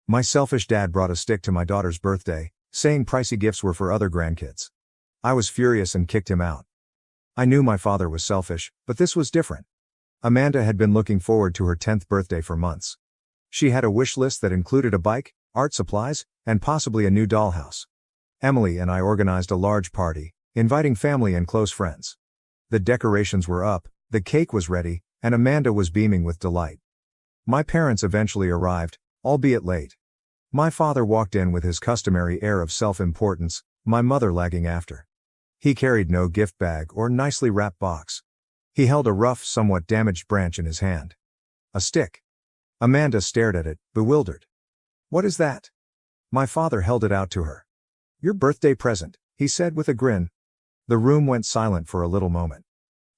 My selfish dad brought a stick to my daughter's birthday, saying pricey gifts were for other grandkids. I was furious and kicked him out. I knew my father was selfish, but this was different. Amanda had been looking forward to her 10th birthday for months. She had a wish list that included a bike, art supplies, and possibly a new dollhouse. Emily and I organized a large party, inviting family and close friends. The decorations were up, the cake was ready, and Amanda was beaming with delight. My parents eventually arrived, albeit late. My father walked in with his customary air of self-importance, my mother lagging after. He carried no gift bag or nicely wrapped box. He held a rough, somewhat damaged branch in his hand. A stick. Amanda stared at it, bewildered. "What is that?" My father held it out to her. "Your birthday present," he said with a grin. The room went silent for a little moment.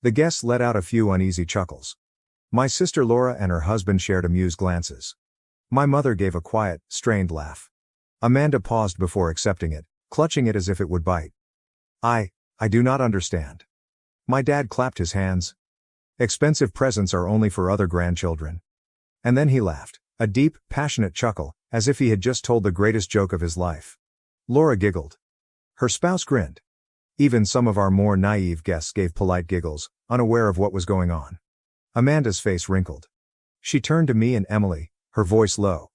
The guests let out a few uneasy chuckles. My sister Laura and her husband shared amused glances. My mother gave a quiet, strained laugh. Amanda paused before accepting it, clutching it as if it would bite. I do not understand." My dad clapped his hands. "Expensive presents are only for other grandchildren." And then he laughed, a deep, passionate chuckle, as if he had just told the greatest joke of his life. Laura giggled. Her spouse grinned. Even some of our more naive guests gave polite giggles, unaware of what was going on. Amanda's face wrinkled. She turned to me and Emily, her voice low.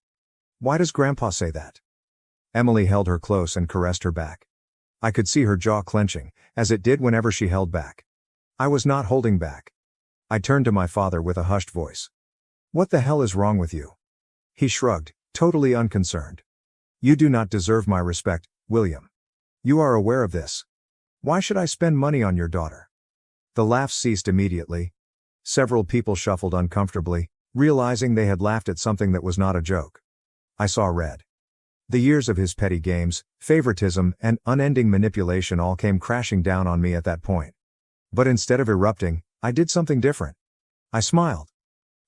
"Why does Grandpa say that?" Emily held her close and caressed her back. I could see her jaw clenching, as it did whenever she held back. I was not holding back. I turned to my father with a hushed voice. "What the hell is wrong with you?" He shrugged, totally unconcerned. "You do not deserve my respect, William. You are aware of this. Why should I spend money on your daughter?" The laughs ceased immediately. Several people shuffled uncomfortably, realizing they had laughed at something that was not a joke. I saw red. The years of his petty games, favoritism, and unending manipulation all came crashing down on me at that point. But instead of erupting, I did something different. I smiled.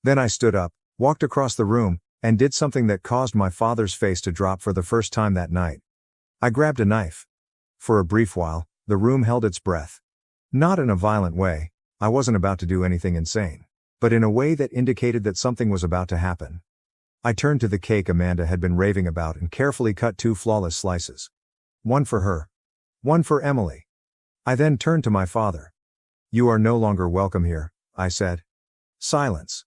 Then I stood up, walked across the room, and did something that caused my father's face to drop for the first time that night. I grabbed a knife. For a brief while, the room held its breath. Not in a violent way, I wasn't about to do anything insane, but in a way that indicated that something was about to happen. I turned to the cake Amanda had been raving about and carefully cut 2 flawless slices. One for her. One for Emily. I then turned to my father. "You are no longer welcome here," I said. Silence.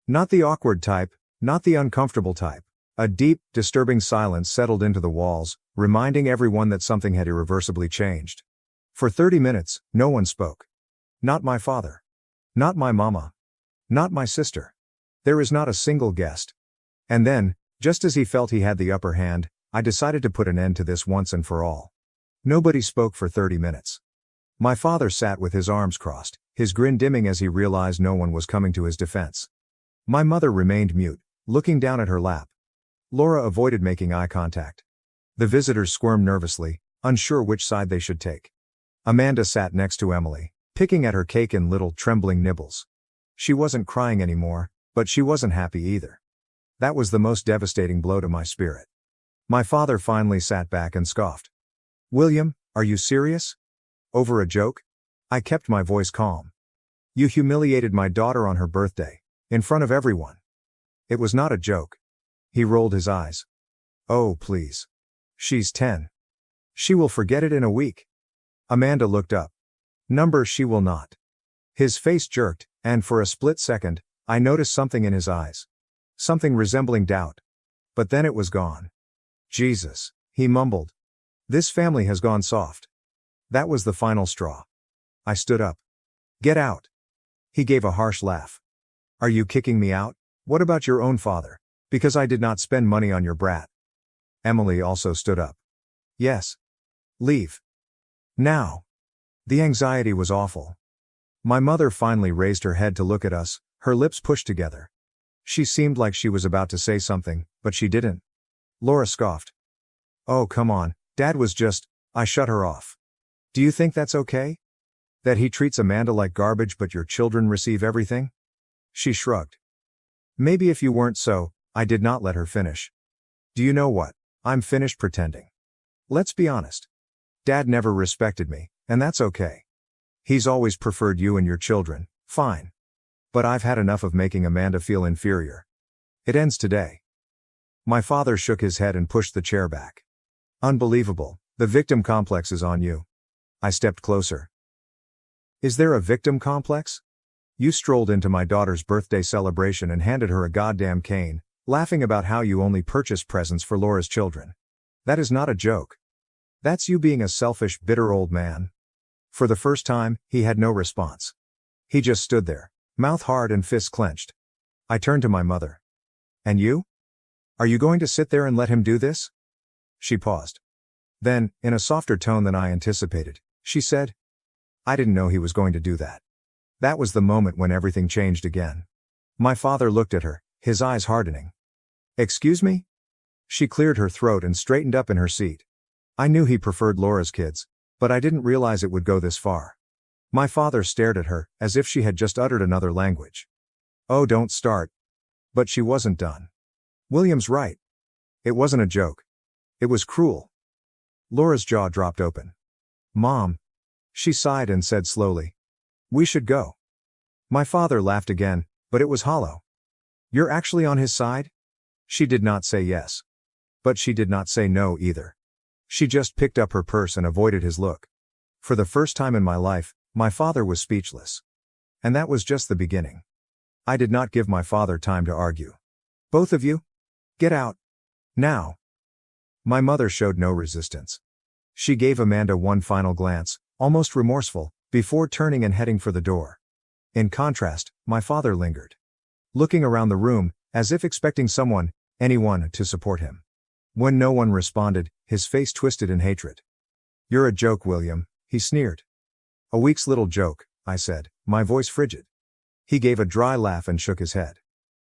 Not the awkward type, not the uncomfortable type. A deep, disturbing silence settled into the walls, reminding everyone that something had irreversibly changed. For 30 minutes, no one spoke. Not my father. Not my mama. Not my sister. There is not a single guest. And then, just as he felt he had the upper hand, I decided to put an end to this once and for all. Nobody spoke for 30 minutes. My father sat with his arms crossed, his grin dimming as he realized no one was coming to his defense. My mother remained mute, looking down at her lap. Laura avoided making eye contact. The visitors squirmed nervously, unsure which side they should take. Amanda sat next to Emily, picking at her cake in little, trembling nibbles. She wasn't crying anymore, but she wasn't happy either. That was the most devastating blow to my spirit. My father finally sat back and scoffed. "William, are you serious? Over a joke?" I kept my voice calm. "You humiliated my daughter on her birthday, in front of everyone. It was not a joke." He rolled his eyes. "Oh, please. She's 10. She will forget it in a week." Amanda looked up. She will not." His face jerked, and for a split second, I noticed something in his eyes. Something resembling doubt. But then it was gone. "Jesus," he mumbled. "This family has gone soft." That was the final straw. I stood up. "Get out." He gave a harsh laugh. "Are you kicking me out? What about your own father? Because I did not spend money on your brat." Emily also stood up. "Yes. Leave. Now." The anxiety was awful. My mother finally raised her head to look at us, her lips pushed together. She seemed like she was about to say something, but she didn't. Laura scoffed. "Oh, come on, Dad was just..." I shut her off. "Do you think that's okay? That he treats Amanda like garbage but your children receive everything?" She shrugged. "Maybe if you weren't so..." I did not let her finish. "Do you know what? I'm finished pretending. Let's be honest. Dad never respected me, and that's okay. He's always preferred you and your children, fine. But I've had enough of making Amanda feel inferior. It ends today." My father shook his head and pushed the chair back. Unbelievable, the victim complex is on you. I stepped closer. Is there a victim complex? You strolled into my daughter's birthday celebration and handed her a goddamn cane, laughing about how you only purchase presents for Laura's children. That is not a joke. That's you being a selfish, bitter old man. For the first time, he had no response. He just stood there, mouth hard and fists clenched. I turned to my mother. And you? Are you going to sit there and let him do this? She paused. Then, in a softer tone than I anticipated, she said, I didn't know he was going to do that. That was the moment when everything changed again. My father looked at her, his eyes hardening. Excuse me? She cleared her throat and straightened up in her seat. I knew he preferred Laura's kids, but I didn't realize it would go this far. My father stared at her, as if she had just uttered another language. Oh, don't start. But she wasn't done. William's right. It wasn't a joke. It was cruel. Laura's jaw dropped open. Mom. She sighed and said slowly. We should go. My father laughed again, but it was hollow. You're actually on his side? She did not say yes. But she did not say no either. She just picked up her purse and avoided his look. For the first time in my life, my father was speechless. And that was just the beginning. I did not give my father time to argue. Both of you? Get out. Now. My mother showed no resistance. She gave Amanda one final glance, almost remorseful, before turning and heading for the door. In contrast, my father lingered. Looking around the room, as if expecting someone, anyone, to support him. When no one responded, his face twisted in hatred. You're a joke, William, he sneered. A week's little joke, I said, my voice frigid. He gave a dry laugh and shook his head.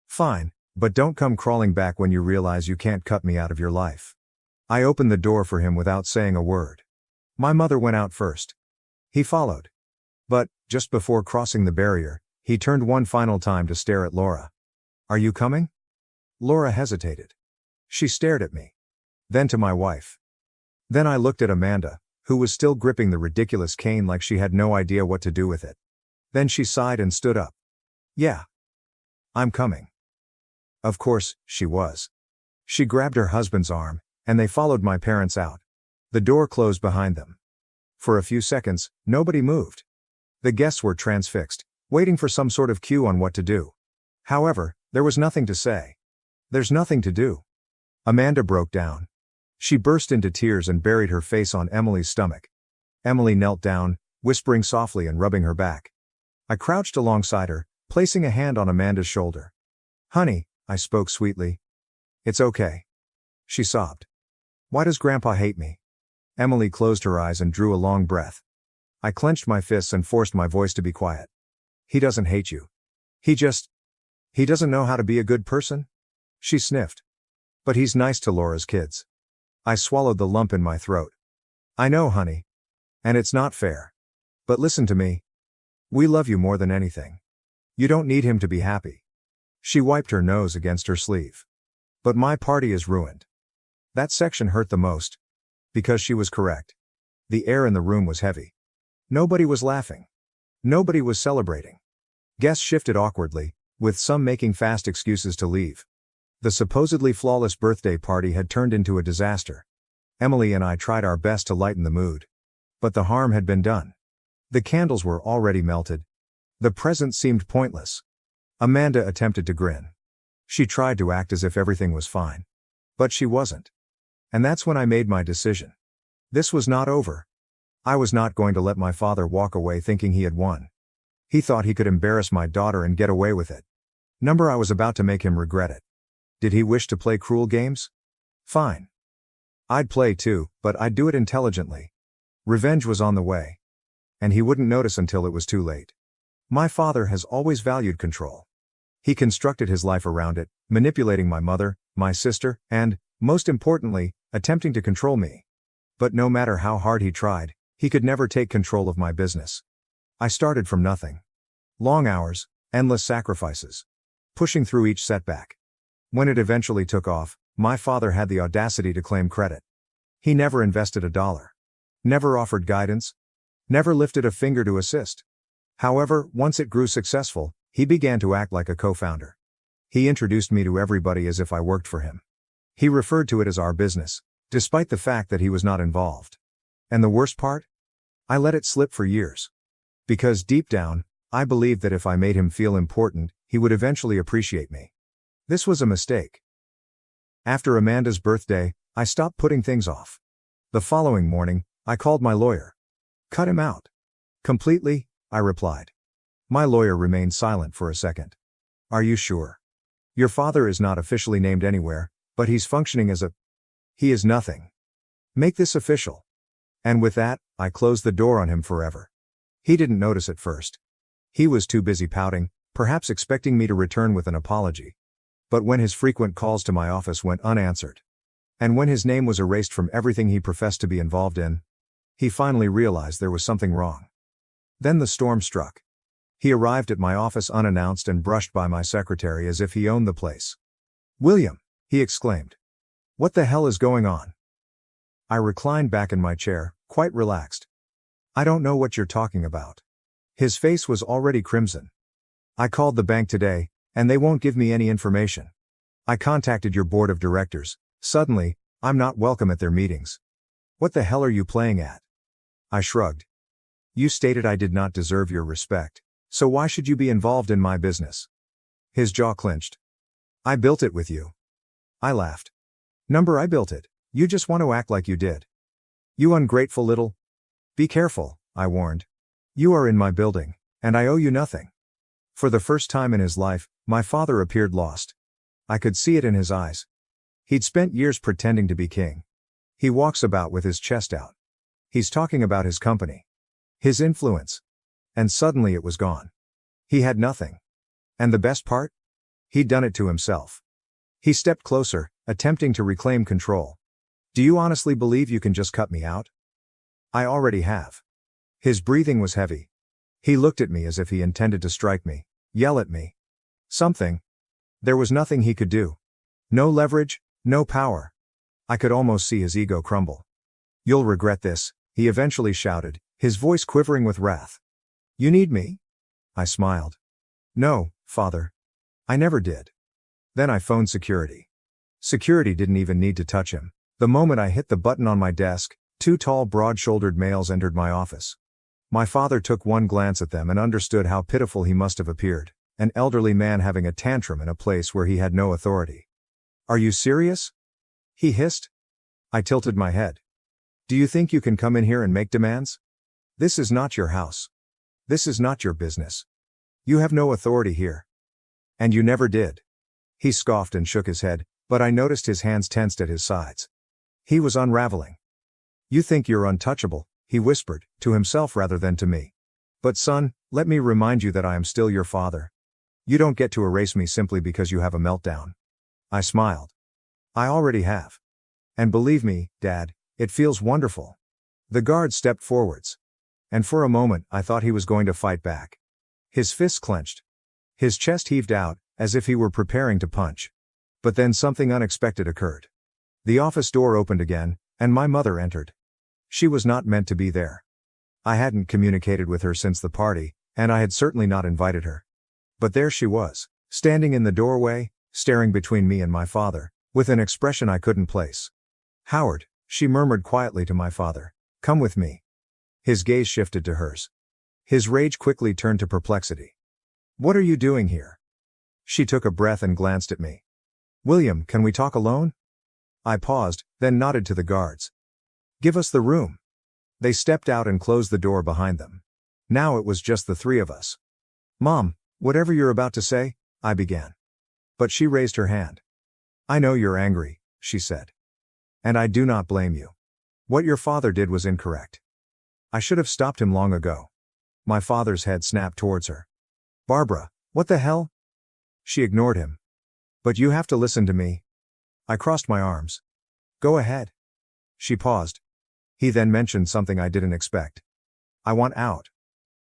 Fine, but don't come crawling back when you realize you can't cut me out of your life. I opened the door for him without saying a word. My mother went out first. He followed. But, just before crossing the barrier, he turned one final time to stare at Laura. Are you coming? Laura hesitated. She stared at me. Then to my wife. Then I looked at Amanda, who was still gripping the ridiculous cane like she had no idea what to do with it. Then she sighed and stood up. Yeah. I'm coming. Of course, she was. She grabbed her husband's arm, and they followed my parents out. The door closed behind them. For a few seconds, nobody moved. The guests were transfixed, waiting for some sort of cue on what to do. However, there was nothing to say. There's nothing to do. Amanda broke down. She burst into tears and buried her face on Emily's stomach. Emily knelt down, whispering softly and rubbing her back. I crouched alongside her, placing a hand on Amanda's shoulder. Honey, I spoke sweetly. It's okay. She sobbed. Why does Grandpa hate me? Emily closed her eyes and drew a long breath. I clenched my fists and forced my voice to be quiet. He doesn't hate you. He doesn't know how to be a good person? She sniffed. But he's nice to Laura's kids. I swallowed the lump in my throat. I know, honey. And it's not fair. But listen to me. We love you more than anything. You don't need him to be happy. She wiped her nose against her sleeve. But my party is ruined. That section hurt the most. Because she was correct. The air in the room was heavy. Nobody was laughing. Nobody was celebrating. Guests shifted awkwardly, with some making fast excuses to leave. The supposedly flawless birthday party had turned into a disaster. Emily and I tried our best to lighten the mood. But the harm had been done. The candles were already melted. The present seemed pointless. Amanda attempted to grin. She tried to act as if everything was fine. But she wasn't. And that's when I made my decision. This was not over. I was not going to let my father walk away thinking he had won. He thought he could embarrass my daughter and get away with it. I was about to make him regret it. Did he wish to play cruel games? Fine. I'd play too, but I'd do it intelligently. Revenge was on the way. And he wouldn't notice until it was too late. My father has always valued control. He constructed his life around it, manipulating my mother, my sister, and, most importantly, attempting to control me. But no matter how hard he tried, he could never take control of my business. I started from nothing. Long hours, endless sacrifices. Pushing through each setback. When it eventually took off, my father had the audacity to claim credit. He never invested $1. Never offered guidance. Never lifted a finger to assist. However, once it grew successful, he began to act like a co-founder. He introduced me to everybody as if I worked for him. He referred to it as our business, despite the fact that he was not involved. And the worst part? I let it slip for years. Because deep down, I believed that if I made him feel important, he would eventually appreciate me. This was a mistake. After Amanda's birthday, I stopped putting things off. The following morning, I called my lawyer. Cut him out. Completely, I replied. My lawyer remained silent for a second. Are you sure? Your father is not officially named anywhere, but he's functioning as a... He is nothing. Make this official. And with that, I closed the door on him forever. He didn't notice at first. He was too busy pouting, perhaps expecting me to return with an apology. But when his frequent calls to my office went unanswered, and when his name was erased from everything he professed to be involved in, he finally realized there was something wrong. Then the storm struck. He arrived at my office unannounced and brushed by my secretary as if he owned the place. "William," he exclaimed. "What the hell is going on?" I reclined back in my chair, quite relaxed. "I don't know what you're talking about." His face was already crimson. "I called the bank today, and they won't give me any information. I contacted your board of directors. Suddenly, I'm not welcome at their meetings. What the hell are you playing at?" I shrugged. "You stated I did not deserve your respect, so why should you be involved in my business?" His jaw clenched. "I built it with you." I laughed. I built it. You just want to act like you did. You ungrateful little... Be careful, I warned. You are in my building, and I owe you nothing. For the first time in his life, my father appeared lost. I could see it in his eyes. He'd spent years pretending to be king. He walks about with his chest out. He's talking about his company. His influence. And suddenly it was gone. He had nothing. And the best part? He'd done it to himself. He stepped closer, attempting to reclaim control. "Do you honestly believe you can just cut me out?" "I already have." His breathing was heavy. He looked at me as if he intended to strike me, yell at me. Something. There was nothing he could do. No leverage, no power. I could almost see his ego crumble. "You'll regret this," he eventually shouted, his voice quivering with wrath. "You need me?" I smiled. "No, father. I never did." Then I phoned security. Security didn't even need to touch him. The moment I hit the button on my desk, two tall, broad-shouldered males entered my office. My father took one glance at them and understood how pitiful he must have appeared, an elderly man having a tantrum in a place where he had no authority. "Are you serious?" he hissed. I tilted my head. "Do you think you can come in here and make demands? This is not your house. This is not your business. You have no authority here. And you never did." He scoffed and shook his head, but I noticed his hands tensed at his sides. He was unraveling. "You think you're untouchable," he whispered, to himself rather than to me. "But son, let me remind you that I am still your father. You don't get to erase me simply because you have a meltdown." I smiled. "I already have. And believe me, Dad, it feels wonderful." The guard stepped forwards. And for a moment, I thought he was going to fight back. His fists clenched. His chest heaved out, as if he were preparing to punch. But then something unexpected occurred. The office door opened again, and my mother entered. She was not meant to be there. I hadn't communicated with her since the party, and I had certainly not invited her. But there she was, standing in the doorway, staring between me and my father, with an expression I couldn't place. "Howard," she murmured quietly to my father, "come with me." His gaze shifted to hers. His rage quickly turned to perplexity. "What are you doing here?" She took a breath and glanced at me. "William, can we talk alone?" I paused, then nodded to the guards. "Give us the room." They stepped out and closed the door behind them. Now it was just the three of us. "Mom, whatever you're about to say," I began. But she raised her hand. "I know you're angry," she said. "And I do not blame you. What your father did was incorrect. I should have stopped him long ago." My father's head snapped towards her. "Barbara, what the hell?" She ignored him. "But you have to listen to me." I crossed my arms. "Go ahead." She paused. He then mentioned something I didn't expect. "I want out."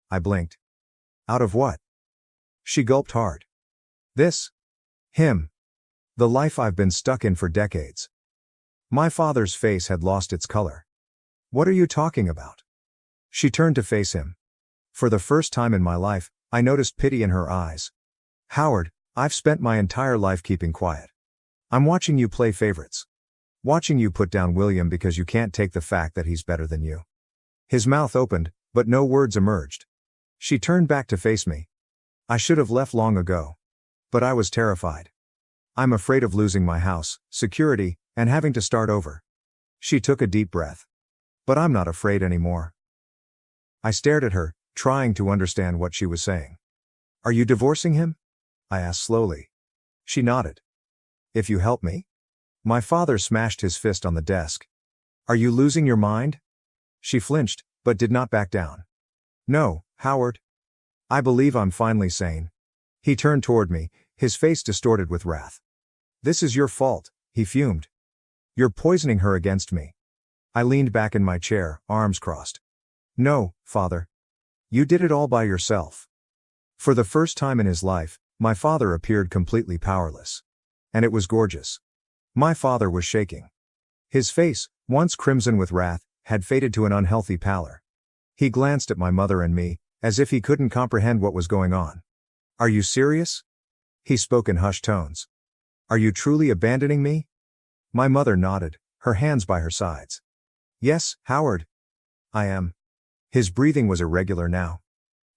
I blinked. "Out of what?" She gulped hard. "This. Him. The life I've been stuck in for decades." My father's face had lost its color. "What are you talking about?" She turned to face him. For the first time in my life, I noticed pity in her eyes. "Howard, I've spent my entire life keeping quiet. I'm watching you play favorites. Watching you put down William because you can't take the fact that he's better than you." His mouth opened, but no words emerged. She turned back to face me. "I should have left long ago. But I was terrified. I'm afraid of losing my house, security, and having to start over." She took a deep breath. "But I'm not afraid anymore." I stared at her, trying to understand what she was saying. "Are you divorcing him?" I asked slowly. She nodded. "If you help me?" My father smashed his fist on the desk. "Are you losing your mind?" She flinched, but did not back down. "No, Howard. I believe I'm finally sane." He turned toward me, his face distorted with wrath. "This is your fault," he fumed. "You're poisoning her against me." I leaned back in my chair, arms crossed. "No, Father. You did it all by yourself." For the first time in his life, my father appeared completely powerless. And it was gorgeous. My father was shaking. His face, once crimson with wrath, had faded to an unhealthy pallor. He glanced at my mother and me, as if he couldn't comprehend what was going on. "Are you serious?" He spoke in hushed tones. "Are you truly abandoning me?" My mother nodded, her hands by her sides. "Yes, Howard. I am." His breathing was irregular now.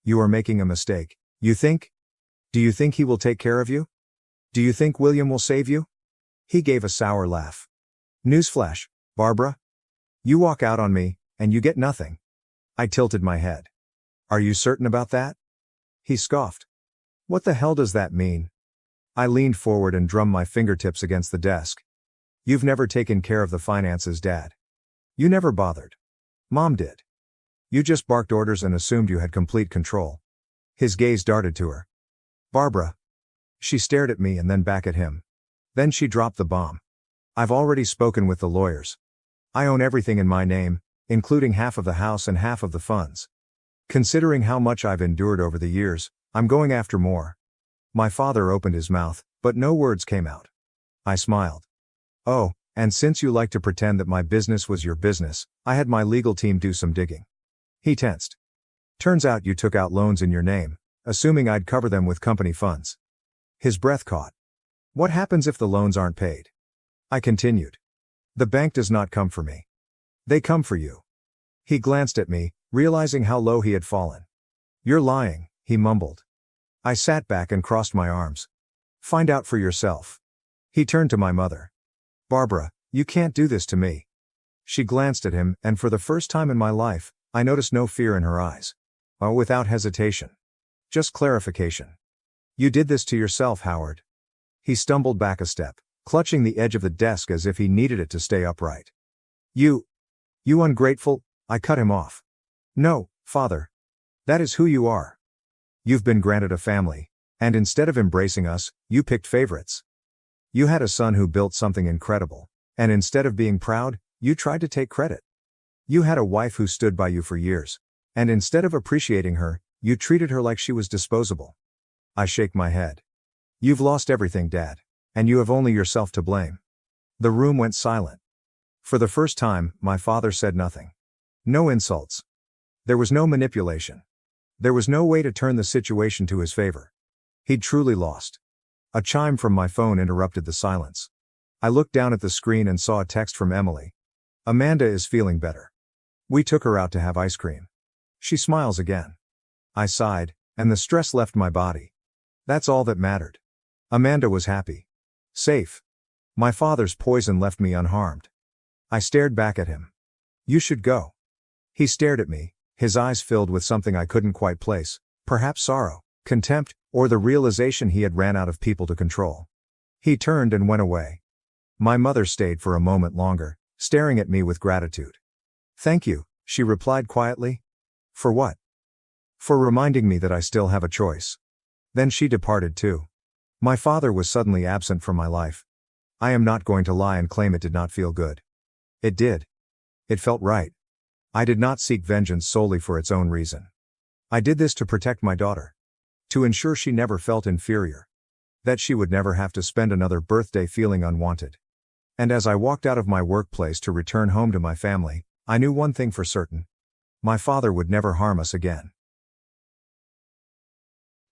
"You are making a mistake. You think? Do you think he will take care of you? Do you think William will save you?" He gave a sour laugh. "Newsflash, Barbara. You walk out on me, and you get nothing." I tilted my head. "Are you certain about that?" He scoffed. "What the hell does that mean?" I leaned forward and drummed my fingertips against the desk. "You've never taken care of the finances, Dad. You never bothered. Mom did. You just barked orders and assumed you had complete control." His gaze darted to her. "Barbara." She stared at me and then back at him. Then she dropped the bomb. "I've already spoken with the lawyers. I own everything in my name, including half of the house and half of the funds. Considering how much I've endured over the years, I'm going after more." My father opened his mouth, but no words came out. I smiled. "Oh, and since you like to pretend that my business was your business, I had my legal team do some digging." He tensed. "Turns out you took out loans in your name, assuming I'd cover them with company funds." His breath caught. "What happens if the loans aren't paid?" I continued. "The bank does not come for me. They come for you." He glanced at me, realizing how low he had fallen. "You're lying," he mumbled. I sat back and crossed my arms. "Find out for yourself." He turned to my mother. "Barbara, you can't do this to me." She glanced at him, and for the first time in my life, I noticed no fear in her eyes. Oh, without hesitation. Just clarification. "You did this to yourself, Howard." He stumbled back a step, clutching the edge of the desk as if he needed it to stay upright. You ungrateful," I cut him off. "No, Father. That is who you are. You've been granted a family, and instead of embracing us, you picked favorites. You had a son who built something incredible, and instead of being proud, you tried to take credit. You had a wife who stood by you for years, and instead of appreciating her, you treated her like she was disposable." I shake my head. "You've lost everything, Dad, and you have only yourself to blame." The room went silent. For the first time, my father said nothing. No insults. There was no manipulation. There was no way to turn the situation to his favor. He'd truly lost. A chime from my phone interrupted the silence. I looked down at the screen and saw a text from Emily. "Amanda is feeling better. We took her out to have ice cream. She smiles again." I sighed, and the stress left my body. That's all that mattered. Amanda was happy. Safe. My father's poison left me unharmed. I stared back at him. "You should go." He stared at me, his eyes filled with something I couldn't quite place, perhaps sorrow, contempt, or the realization he had ran out of people to control. He turned and went away. My mother stayed for a moment longer, staring at me with gratitude. "Thank you," she replied quietly. "For what?" "For reminding me that I still have a choice." Then she departed too. My father was suddenly absent from my life. I am not going to lie and claim it did not feel good. It did. It felt right. I did not seek vengeance solely for its own reason. I did this to protect my daughter. To ensure she never felt inferior. That she would never have to spend another birthday feeling unwanted. And as I walked out of my workplace to return home to my family, I knew one thing for certain. My father would never harm us again.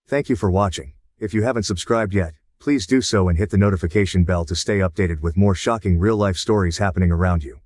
Thank you for watching. If you haven't subscribed yet, Please do so and hit the notification bell to stay updated with more shocking real-life stories happening around you.